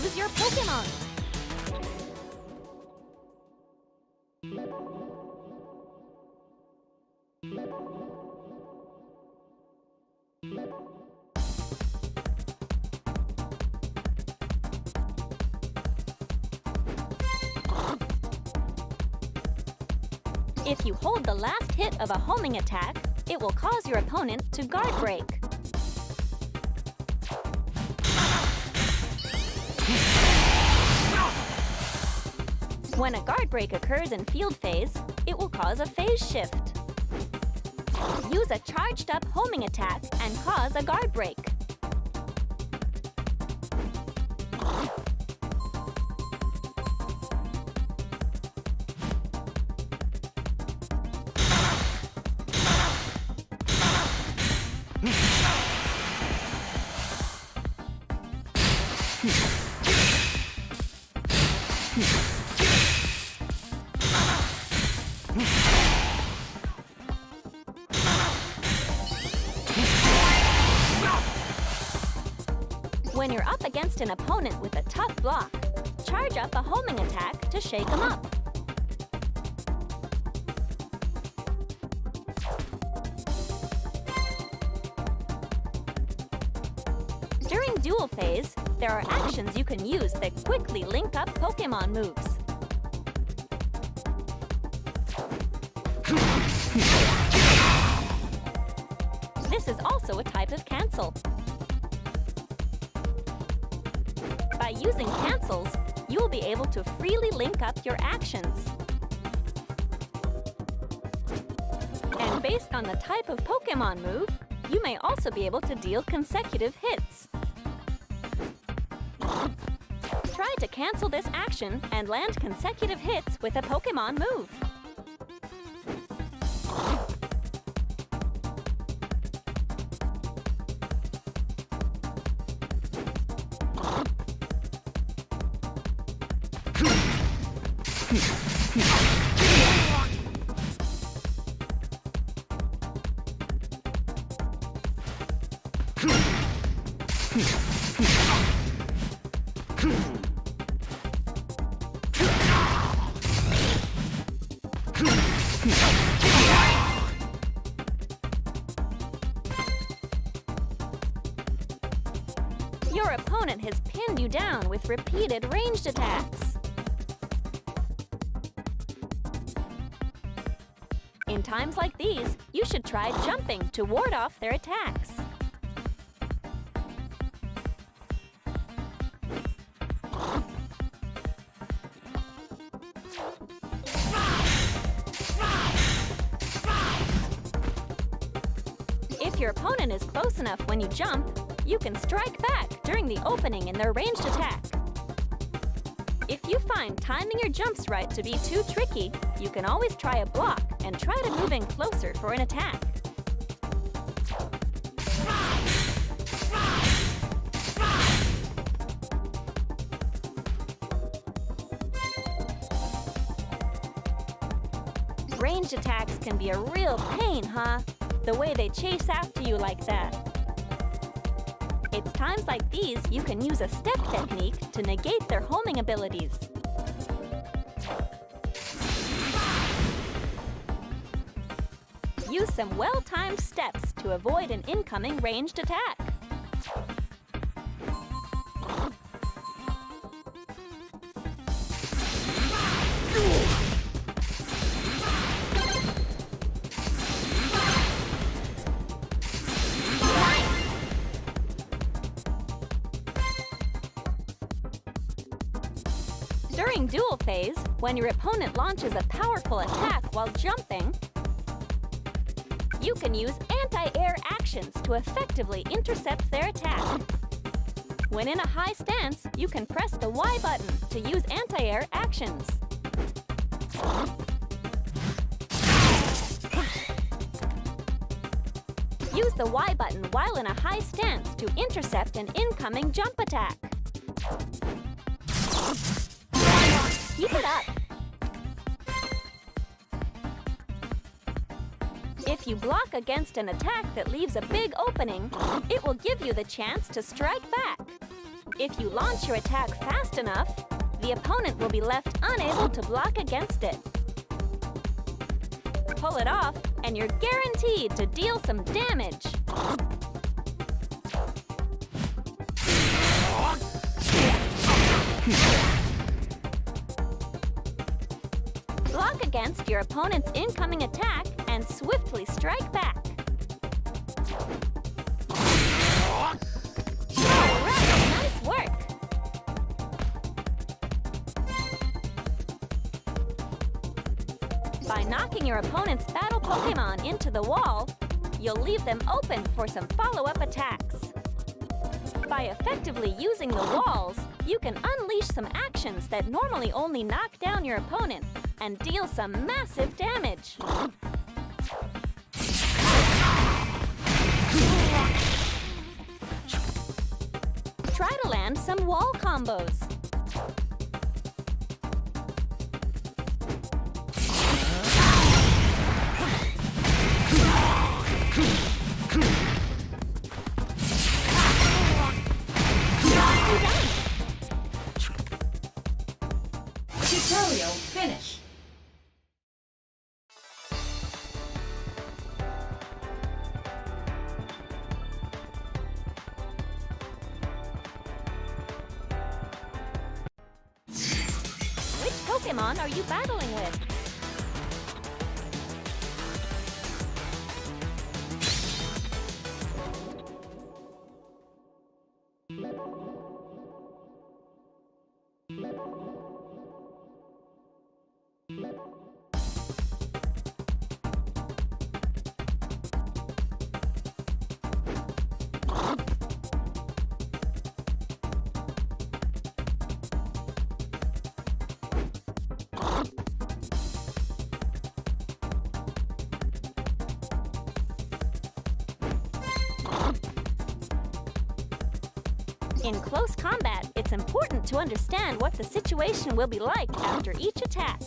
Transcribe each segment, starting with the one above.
choose your Pokémon. If you hold the last hit of a homing attack, it will cause your opponent to guard break. When a guard break occurs in field phase, it will cause a phase shift. Use a charged up homing attack and cause a guard break. When you're up against an opponent with a tough block, charge up a homing attack to shake them up. During duel phase, there are actions you can use that quickly link up Pokémon moves. This is also a type of cancel. By using cancels, you will be able to freely link up your actions. And based on the type of Pokémon move, you may also be able to deal consecutive hits. Try to cancel this action and land consecutive hits with a Pokémon move. Your opponent has pinned you down with repeated ranged attacks. In times like these, you should try jumping to ward off their attacks. If your opponent is close enough when you jump, you can strike back during the opening in their ranged attack. If you find timing your jumps right to be too tricky, you can always try a block and try to move in closer for an attack. Ranged attacks can be a real pain, huh? The way they chase after you like that. It's times like these you can use a step technique to negate their homing abilities. Use some well-timed steps to avoid an incoming ranged attack. During duel phase, when your opponent launches a powerful attack while jumping, you can use anti-air actions to effectively intercept their attack. When in a high stance, you can press the Y button to use anti-air actions. Use the Y button while in a high stance to intercept an incoming jump attack. Keep it up! If you block against an attack that leaves a big opening, it will give you the chance to strike back. If you launch your attack fast enough, the opponent will be left unable to block against it. Pull it off, and you're guaranteed to deal some damage. Block against your opponent's incoming attack and swiftly strike back. Alright, nice work! By knocking your opponent's battle Pokémon into the wall, you'll leave them open for some follow-up attacks. By effectively using the walls, you can unleash some actions that normally only knock down your opponent and deal some massive damage. Try to land some wall combos. Tutorial finished. Which Pokémon are you battling with? In close combat, it's important to understand what the situation will be like after each attack.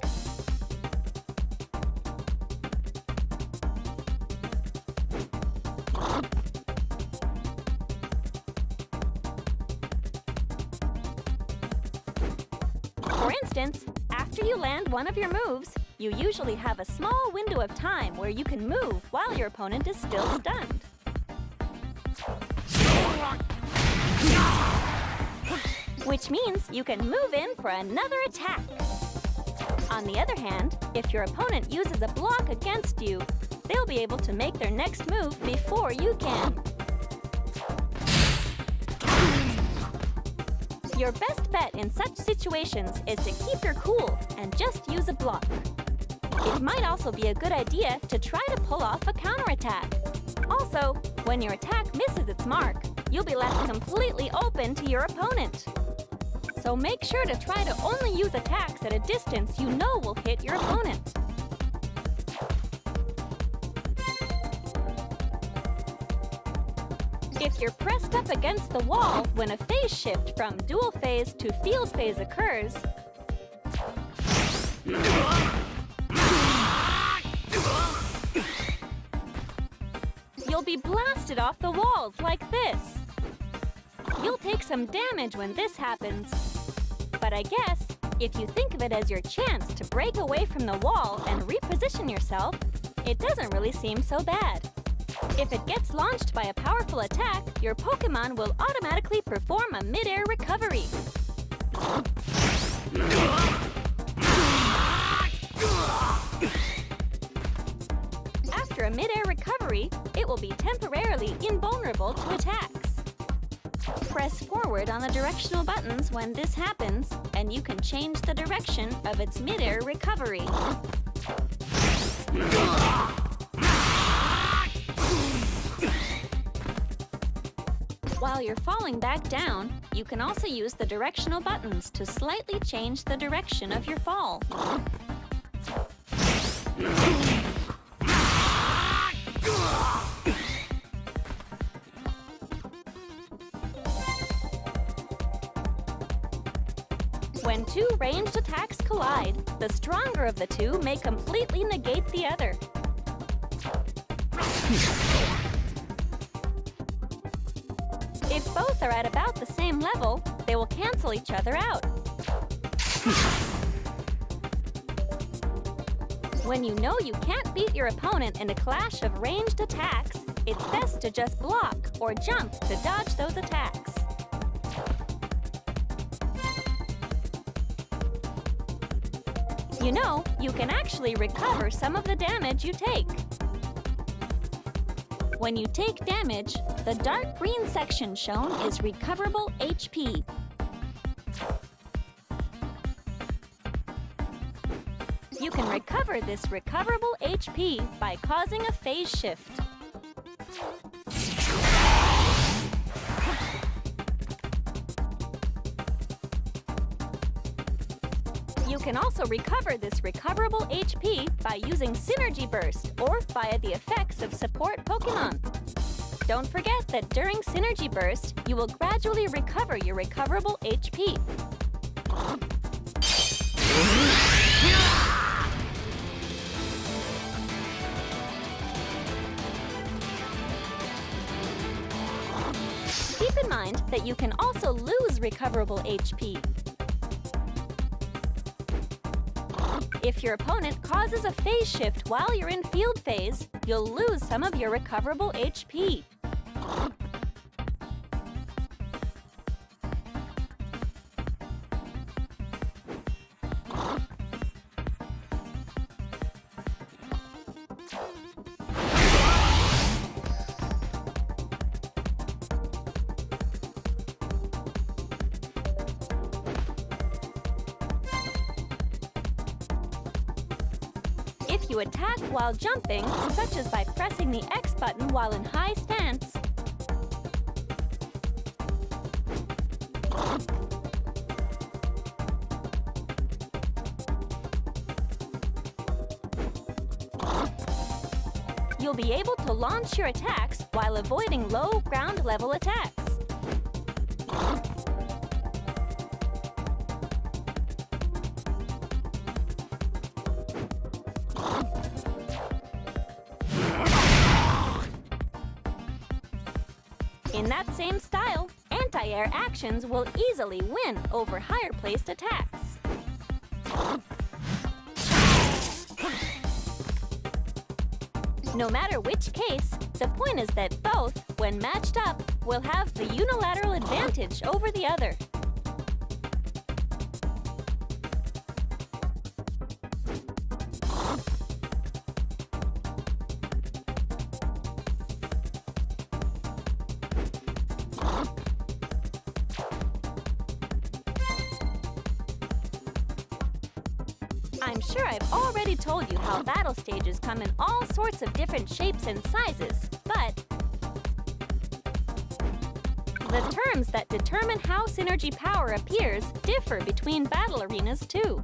For instance, after you land one of your moves, you usually have a small window of time where you can move while your opponent is still stunned. Which means you can move in for another attack. On the other hand, if your opponent uses a block against you, they'll be able to make their next move before you can. Your best bet in such situations is to keep your cool and just use a block. It might also be a good idea to try to pull off a counterattack. Also, when your attack misses its mark, you'll be left completely open to your opponent. So make sure to try to only use attacks at a distance you know will hit your opponent. If you're pressed up against the wall when a phase shift from dual phase to field phase occurs, you'll be blasted off the walls like this. You'll take some damage when this happens. But I guess, if you think of it as your chance to break away from the wall and reposition yourself, it doesn't really seem so bad. If it gets launched by a powerful attack, your Pokémon will automatically perform a mid-air recovery. After a mid-air recovery, it will be temporarily invulnerable to attacks. Press forward on the directional buttons when this happens, and you can change the direction of its mid-air recovery. While you're falling back down, you can also use the directional buttons to slightly change the direction of your fall. When two ranged attacks collide, the stronger of the two may completely negate the other. If both are at about the same level, they will cancel each other out. When you know you can't beat your opponent in a clash of ranged attacks, it's best to just block or jump to dodge those attacks. You know, you can actually recover some of the damage you take. When you take damage, the dark green section shown is recoverable HP. You can recover this recoverable HP by causing a phase shift. You can also recover this recoverable HP by using Synergy Burst or via the effects of support Pokémon. Don't forget that during Synergy Burst, you will gradually recover your recoverable HP. Keep in mind that you can also lose recoverable HP. If your opponent causes a phase shift while you're in field phase, you'll lose some of your recoverable HP. If you attack while jumping, such as by pressing the X button while in high stance, you'll be able to launch your attacks while avoiding low ground level attacks. In that same style, anti-air actions will easily win over higher-placed attacks. No matter which case, the point is that both, when matched up, will have the unilateral advantage over the other. I'm sure I've already told you how battle stages come in all sorts of different shapes and sizes, but the terms that determine how synergy power appears differ between battle arenas too.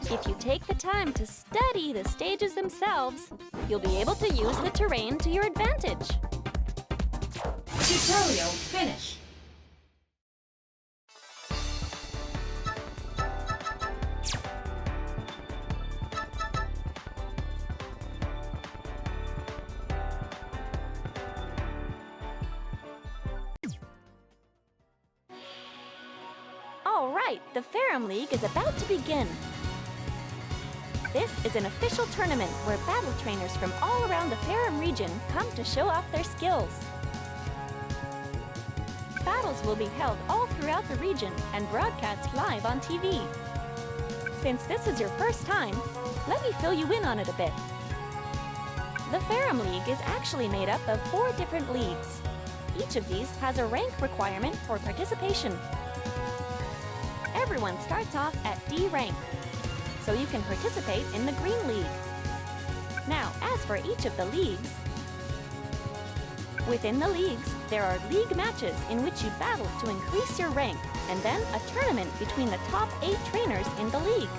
If you take the time to study the stages themselves, you'll be able to use the terrain to your advantage. Tutorial finish. All right, the Ferrum League is about to begin. This is an official tournament where battle trainers from all around the Ferrum region come to show off their skills. Battles will be held all throughout the region and broadcast live on TV. Since this is your first time, let me fill you in on it a bit. The Ferrum League is actually made up of 4 different leagues. Each of these has a rank requirement for participation. Everyone starts off at D rank, so you can participate in the Green League. Now, as for each of the leagues, within the leagues, there are league matches in which you battle to increase your rank, and then a tournament between the top 8 trainers in the league.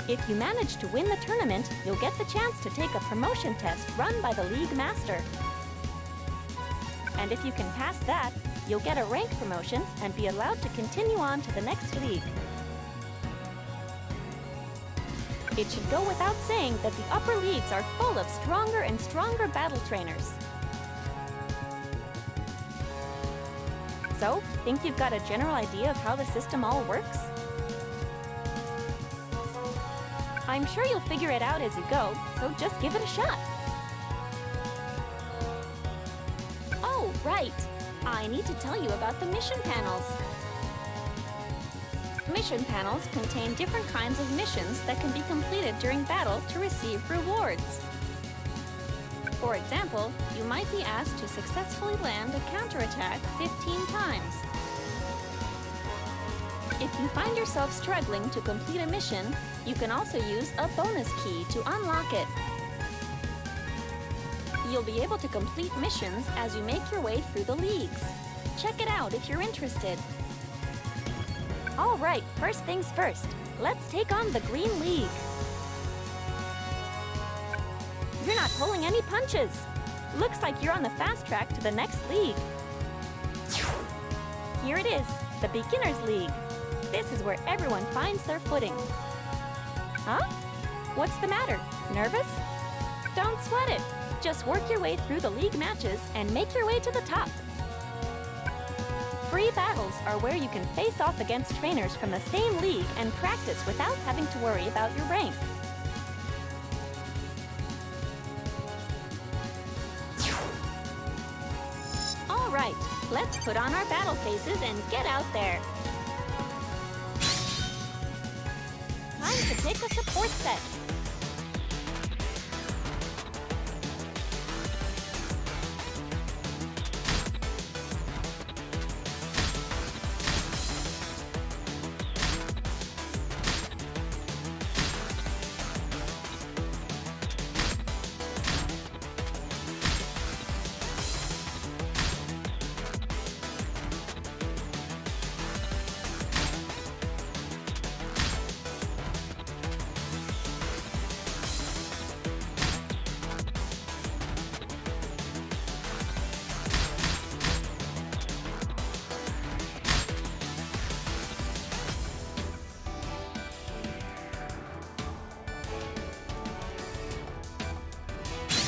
If you manage to win the tournament, you'll get the chance to take a promotion test run by the league master. And if you can pass that, you'll get a rank promotion and be allowed to continue on to the next league. It should go without saying that the upper leagues are full of stronger and stronger battle trainers. So, think you've got a general idea of how the system all works? I'm sure you'll figure it out as you go, so just give it a shot. Oh, right! I need to tell you about the mission panels. Mission panels contain different kinds of missions that can be completed during battle to receive rewards. For example, you might be asked to successfully land a counterattack 15 times. If you find yourself struggling to complete a mission, you can also use a bonus key to unlock it. You'll be able to complete missions as you make your way through the leagues. Check it out if you're interested. All right, first things first. Let's take on the Green League. You're not pulling any punches. Looks like you're on the fast track to the next league. Here it is, the Beginner's League. This is where everyone finds their footing. Huh? What's the matter? Nervous? Don't sweat it. Just work your way through the league matches and make your way to the top. Free battles are where you can face off against trainers from the same league and practice without having to worry about your rank. All right, let's put on our battle faces and get out there. Time to pick a support set.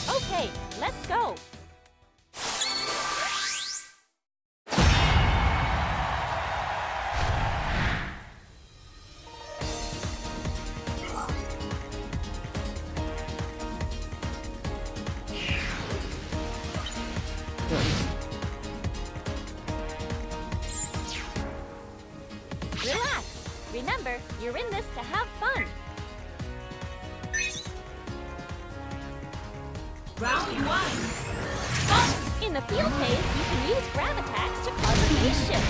Okay, let's go! Relax! Remember, you're in this to have fun! Round one. In the field phase, you can use grab attacks to cause a phase shift.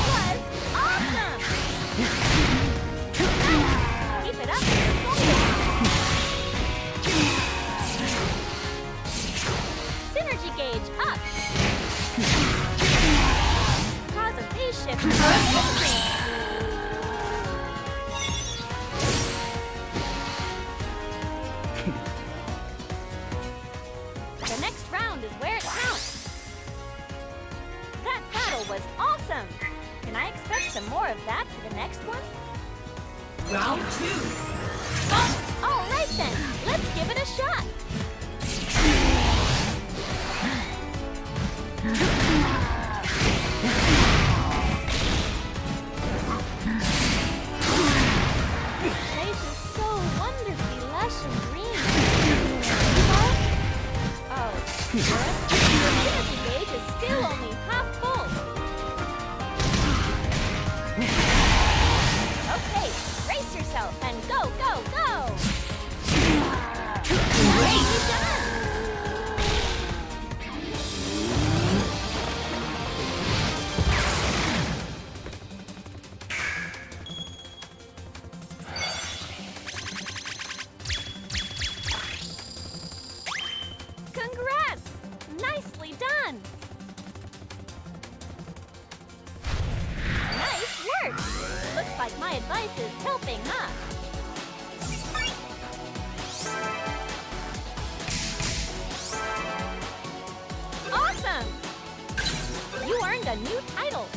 Was awesome! Keep it up and you're golden. Synergy gauge up. Cause a phase shift. The next round is where it counts. That battle was awesome! Can I expect some more of that for the next one? Round two. All right then, let's give it a shot! This place is so wonderfully lush and green. Oh, your energy gauge is still only half full. Okay, brace yourself and go, go, go! Nicely done! Congrats! Nicely done! Nice work! Looks like my advice is helping, huh? Awesome! You earned a new title!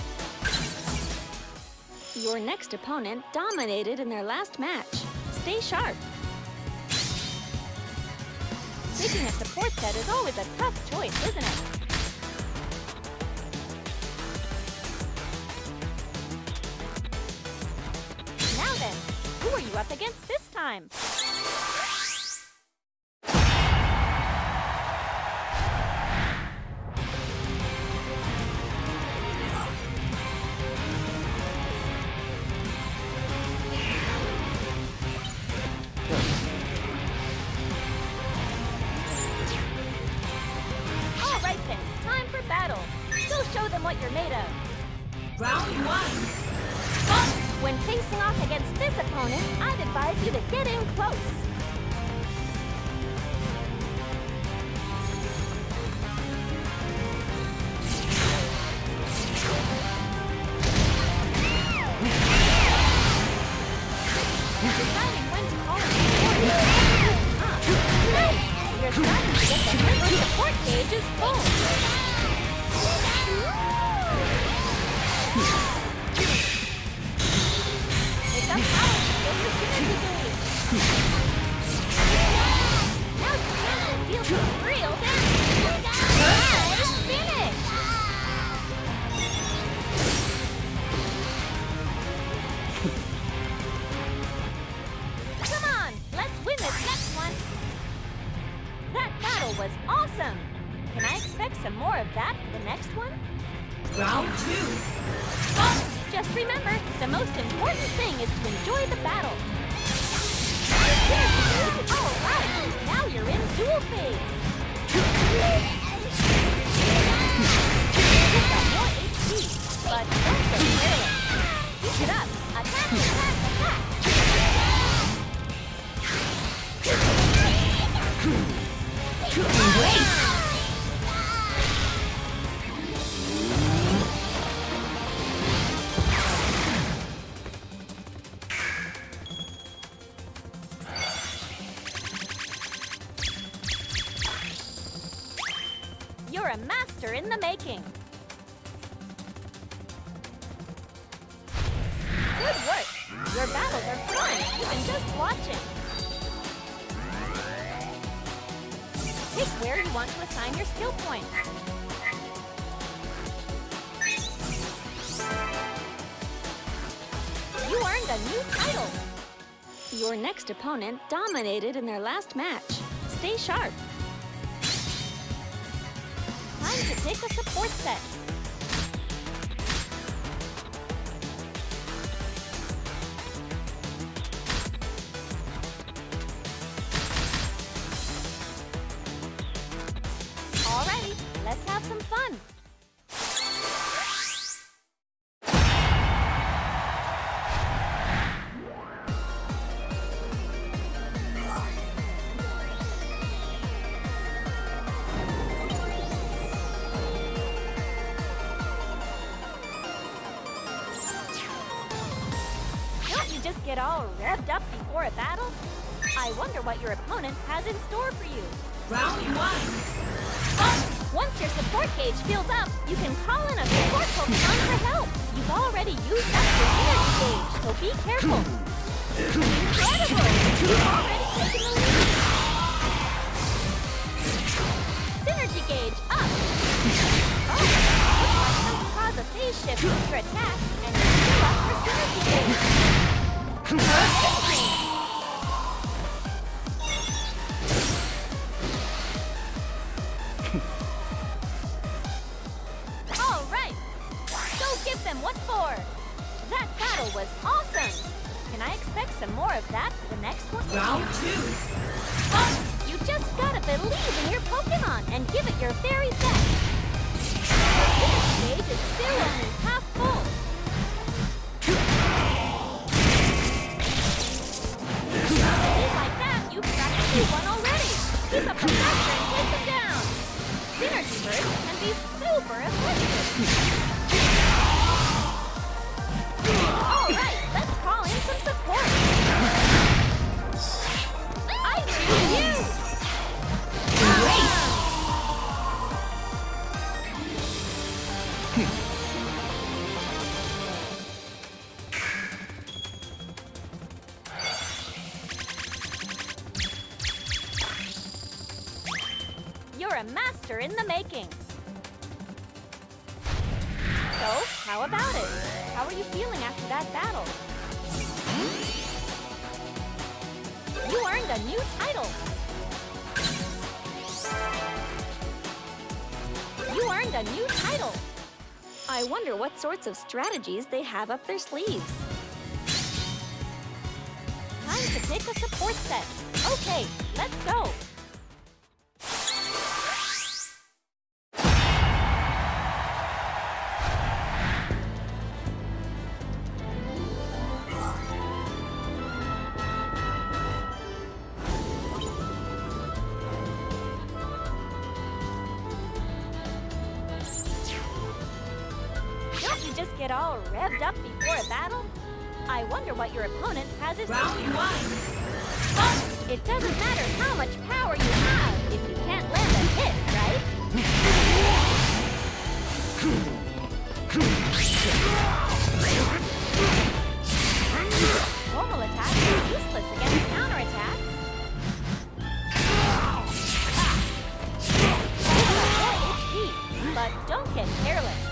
Your next opponent dominated in their last match. Stay sharp. Picking a support set is always a tough choice, isn't it? Now then, who are you up against this time? All right then, time for battle. Go show them what you're made of. Round 1. When facing off against this opponent, I'd advise you to get in close. Deciding when to call in support is You're starting to get the hint your support gauge is full. Pick up power to fill your synergy gauge. Now's the chance to deal some real damage. Nice finish! Come on, let's win this next one. That battle was awesome. Can I expect some more of that for the next one? Round 2. Just remember, the most important thing is to enjoy the battle. All right, now you're in duel phase. You've got more HP, but don't get careless. Keep it up. Attack, attack, attack. You're a master in the making. Good work. Your battles are fun, even just watching. Pick where you want to assign your skill points. You earned a new title. Your next opponent dominated in their last match. Stay sharp. Time to pick a support set. Alrighty, let's have some fun. Don't you just get all revved up before a battle? I wonder what your opponent has in store for you. Round 1. Once your support gauge fills up, you can call in a support Pokemon for help. You've already used up your energy gauge, so be careful. Incredible! You've already taken the lead. Synergy gauge up. Oh, looks like something caused a phase shift with your attack, and you're still up for synergy gauge. Amazing! All right, go give them what for. That battle was awesome. Can I expect some more of that for the next one? Round 2. You just gotta believe in your Pokemon and give it your very best. The finish stage is still only half full. Just like that, you've practically won already. Keep up the pressure and take them down. Synergy burst can be super effective. All right, let's call in some support. I choose you. You're a master in the making. So, how about it? How are you feeling after that battle? You earned a new title. You earned a new title. I wonder what sorts of strategies they have up their sleeves. Time to pick a support set. Okay, let's go. Don't you just get all revved up before a battle? I wonder what your opponent has it. Round 1. It doesn't matter how much power you have if you can't land a hit, right? Normal attacks are useless against counterattacks. You have more HP, but don't get careless.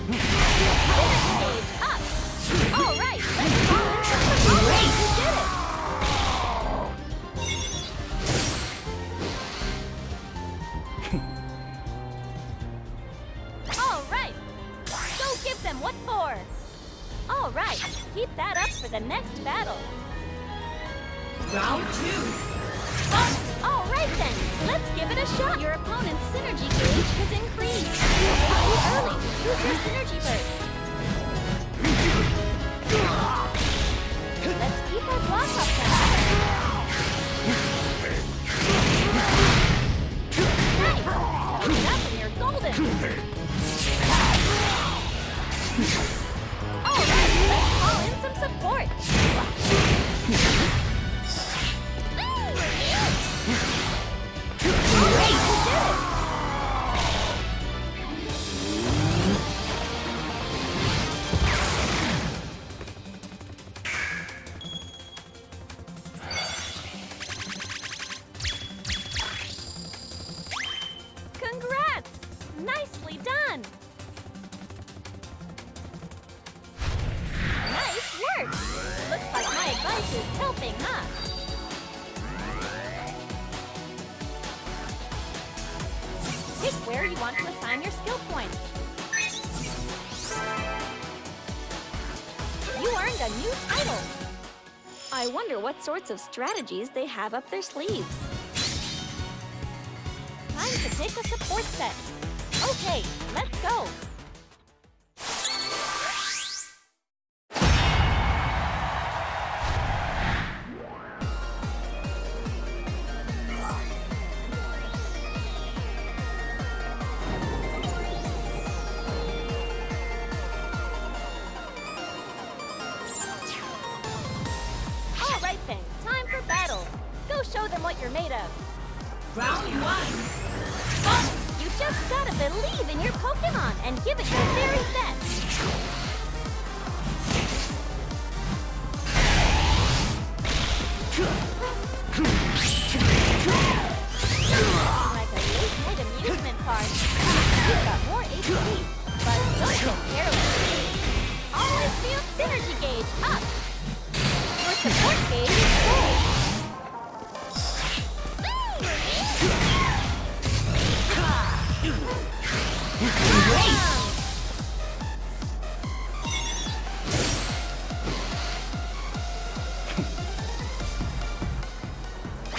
Finish stage up! All right, let's call it some support. You did it! All right, go give them what for. All right, keep that up for the next battle. Round 2. All right then, let's give it a shot. Your opponent's synergy gauge has increased. Too early to use your synergy burst. Let's keep our block up then. Nice! Keep it up and you're golden. All right, let's call in some support. All right, you did it. Congrats! Nicely done! Nice work! Looks like my advice is helping, huh? Pick where you want to assign your skill points. You earned a new title. I wonder what sorts of strategies they have up their sleeves. Time to pick a support set. Okay, let's go. All right then, time for battle. Go show them what you're made of. Round 1. You just gotta believe in your Pokemon and give it your very best. Like a late-night amusement park. You've got more HP, but don't get careless. Always feel synergy gauge up. Your support gauge is full.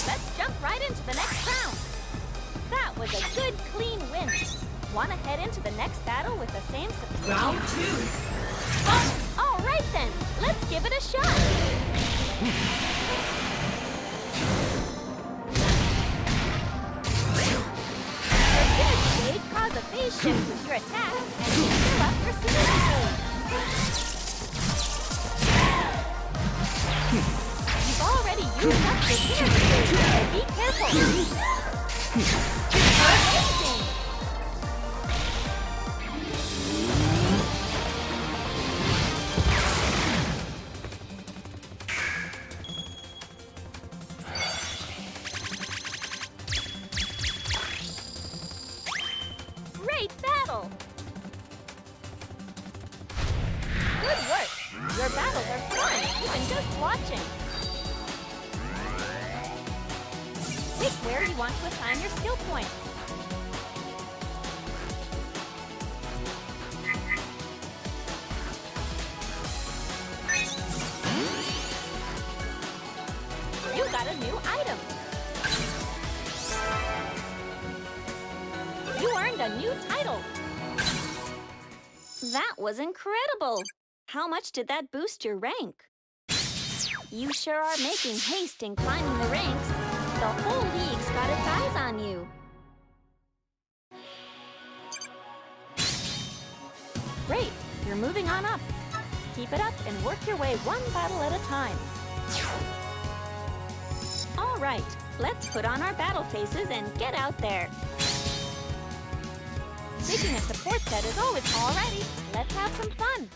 Let's jump right into the next round. That was a good, clean win. Want to head into the next battle with the same support? Round 2. All right then, let's give it a shot. Your synergy gauge cause a phase shift with your attack, and you fill up your synergy gauge. You've already used up your synergy gauge, so be careful. Amazing! battle. Good work. Your battles are fun, even just watching. Pick where you want to assign your skill points. You got a new item. You earned a new title. That was incredible. How much did that boost your rank? You sure are making haste in climbing the ranks. The whole league's got its eyes on you. Great, you're moving on up. Keep it up and work your way one battle at a time. All right, let's put on our battle faces and get out there. Picking a support set is always alrighty. Let's have some fun.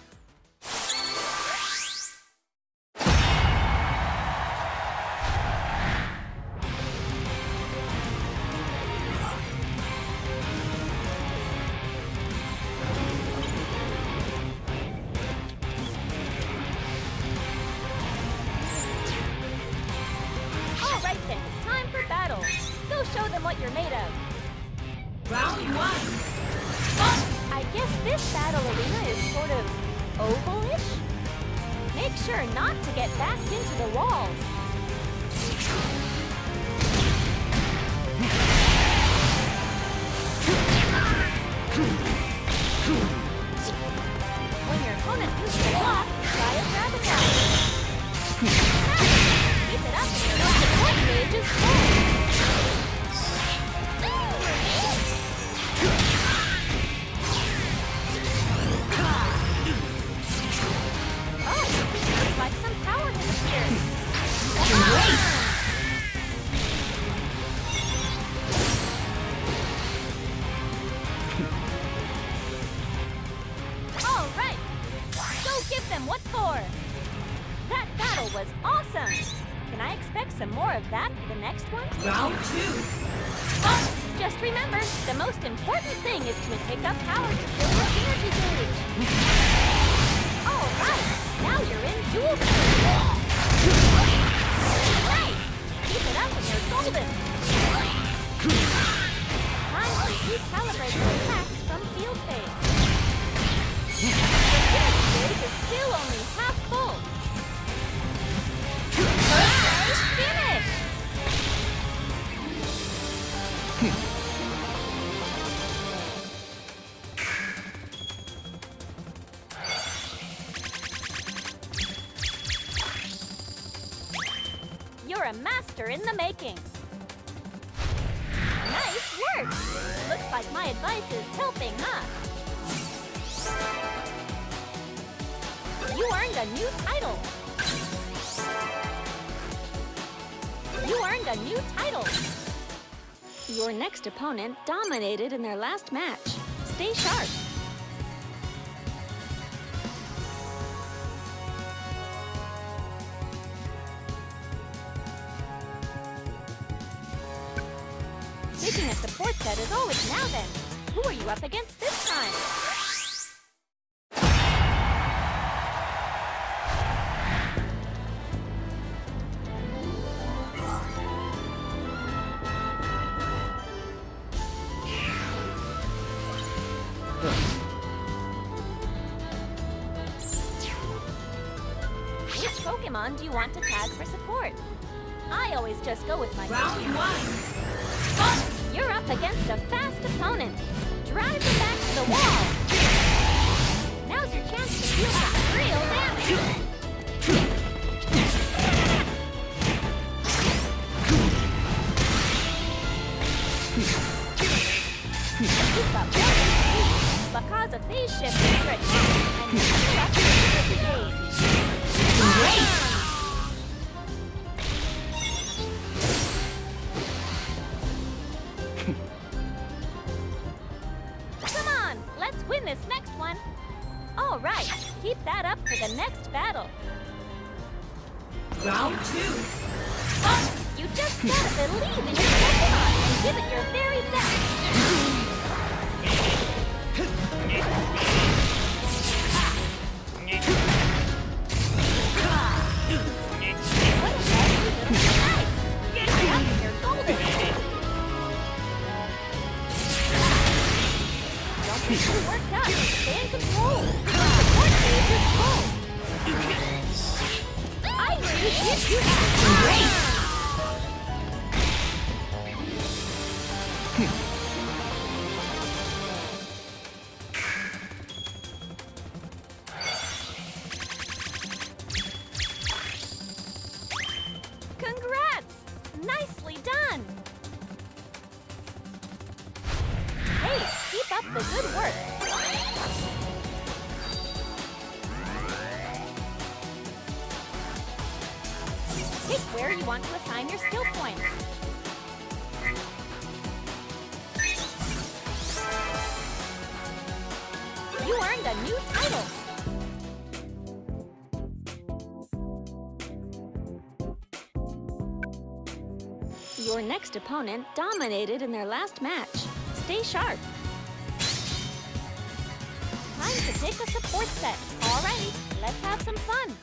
All right then, time for battle. Go show them what you're made of. Round 1. I guess this battle arena is sort of oval-ish? Make sure not to get backed into the walls. When your opponent uses a block, try a grab attack. Keep it up so the support stage is full. Looks like some power has appeared. All right, go give them what for. That battle was awesome. Can I expect some more of that for the next one? Round 2. Just remember, the most important thing is to pick up power to fill your energy gauge. All right, now you're in dual phase. Nice! Keep it up and you're golden. Time to recalibrate your attacks from field phase. The energy gauge is still only half full. First phase finish! You're a master in the making. Nice work! Looks like my advice is helping, huh? You earned a new title. You earned a new title. Your next opponent dominated in their last match. Stay sharp. Picking a support set is always now then. Who are you up against this time? Which Pokemon do you want to tag for support? I always just go with my Round 1. You're up against a fast opponent. Drive them back to the wall. Now's your chance to deal some real damage. You've got one because a phase shift in your attack and you're up to the gauge. Great! Come on, let's win this next one. All right, keep that up for the next battle. Round 2. You just gotta believe in your Pokemon and give it your very best. You worked up. Stay in control. Your support phase is full. I choose you. Great! Congrats! Nicely done! Hey, keep up the good work. Pick where you want to assign your skill points. You earned a new title. Your next opponent dominated in their last match. Stay sharp. Time to pick a support set. Alrighty, let's have some fun.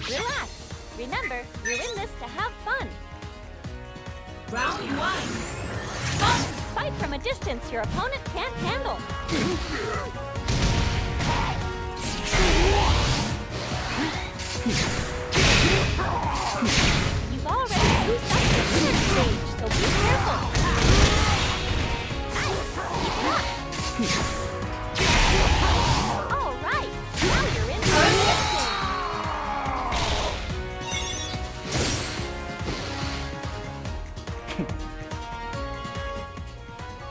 Relax. Remember, you're in this to have fun. Round 1. Fight from a distance your opponent can't handle. You've already used up your inner stage, so be careful. Nice. Keep it up. All right. Now you're in for a mixing.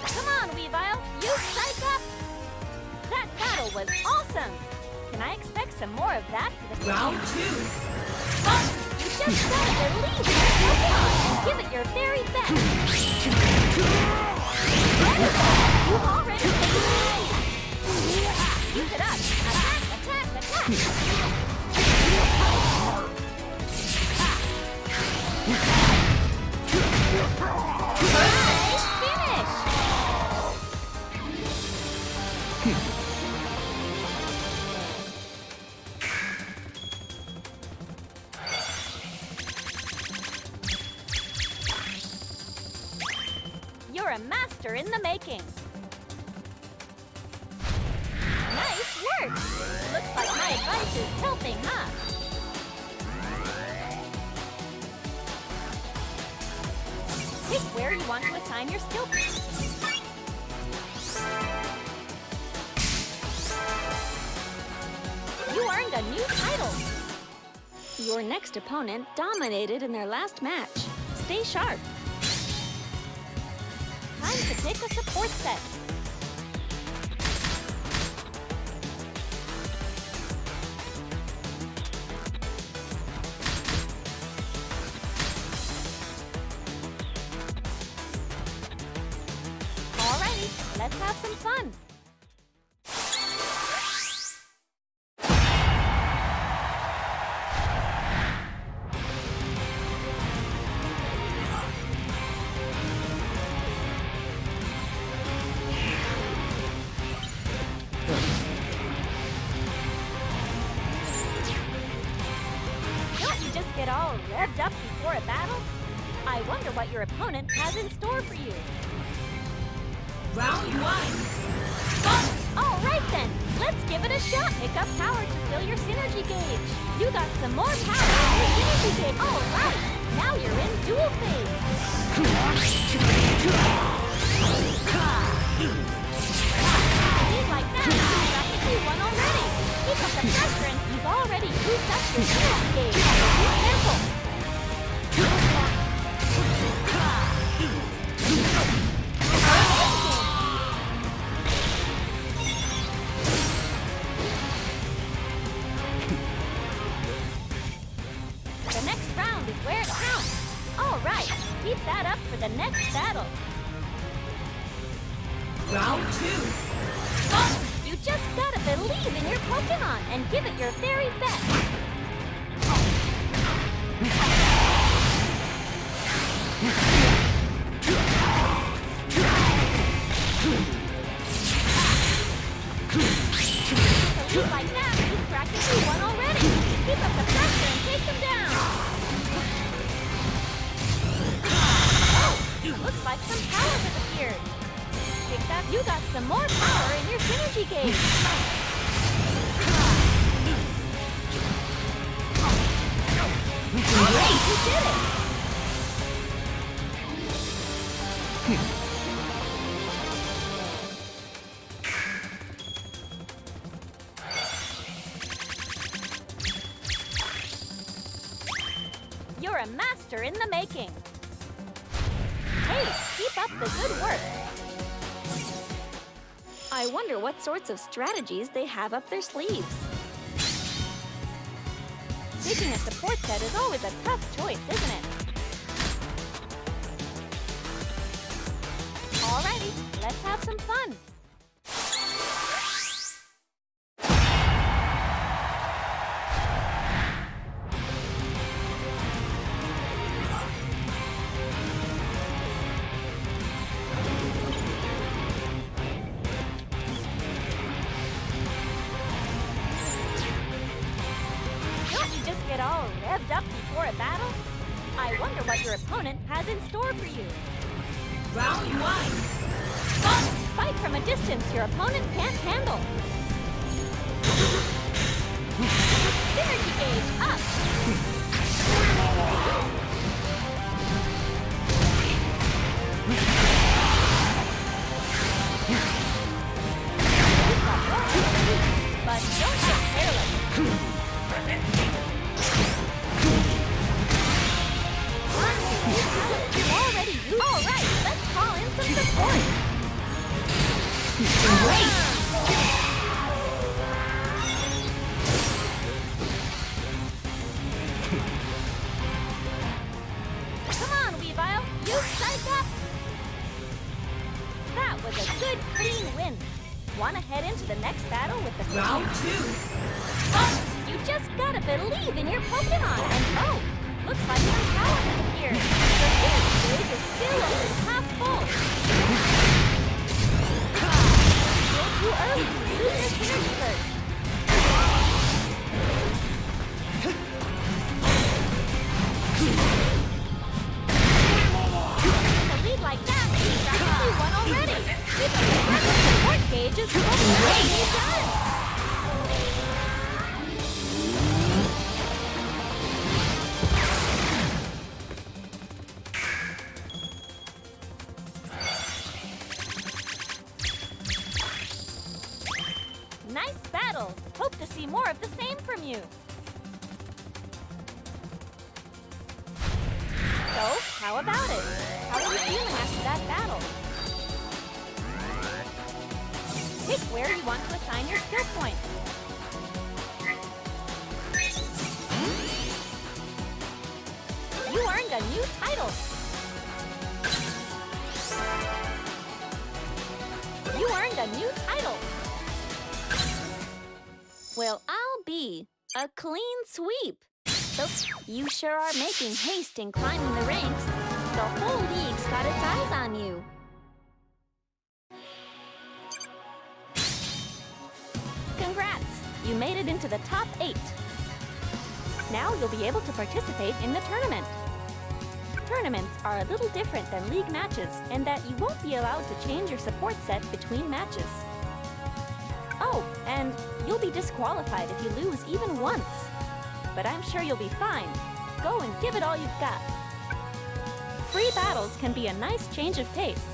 Come on, Weavile. You strike up. That battle was awesome. Can I expect some more of that for the Round 2. You just gotta believe in your Pokemon and give it your very best. You've already taken the lead. Keep it up. Attack, attack, attack. Nice finish. You're a master in the making. Nice work. Looks like my advice is helping, huh? Pick where you want to assign your skill points. You earned a new title. Your next opponent dominated in their last match. Stay sharp. Time to pick a support set. Alrighty, let's have some fun. Don't you just get all revved up before a battle? I wonder what your opponent has in store for you. Round 1. All right then, let's give it a shot. Pick up power to fill your synergy gauge. You got some more power in your synergy gauge. All right, now you're in dual phase. Seems like that. You got the Q1 already. Keep up the pressure and you've already used up your synergy gauge. So be careful. The next round is where it counts. All right, keep that up for the next battle. Round 2. You just gotta believe in your Pokemon and give it your very best. You got some more power in your synergy gauge. Great! You did it! You're a master in the making. Hey, keep up the good work. I wonder what sorts of strategies they have up their sleeves. Picking a support set is always a tough choice, isn't it? Alrighty, let's have some fun. Get all revved up before a battle? I wonder what your opponent has in store for you. Round 1. Fight from a distance your opponent can't handle. Synergy gauge up. But don't get careless. All right, let's call in some support. Great! Come on, Weavile, you psych up! That was a good, clean win. Want to head into the next battle with the Round 2. You just gotta believe in your Pokemon, and oh, looks like some power has appeared. The synergy gauge is still only half full. Still too early to use your synergy burst. With a lead like that, you've practically won already. With a perfect support gauge is already done. Nice battle! Hope to see more of the same from you! So, how about it? How are you feeling after that battle? Pick where you want to assign your skill points. You earned a new title! You earned a new title! Well, I'll be a clean sweep. So, you sure are making haste in climbing the ranks. The whole league's got its eyes on you. Congrats! You made it into the top 8. Now you'll be able to participate in the tournament. Tournaments are a little different than league matches in that you won't be allowed to change your support set between matches. Oh, and you'll be disqualified if you lose even once. But I'm sure you'll be fine. Go and give it all you've got. Free battles can be a nice change of pace.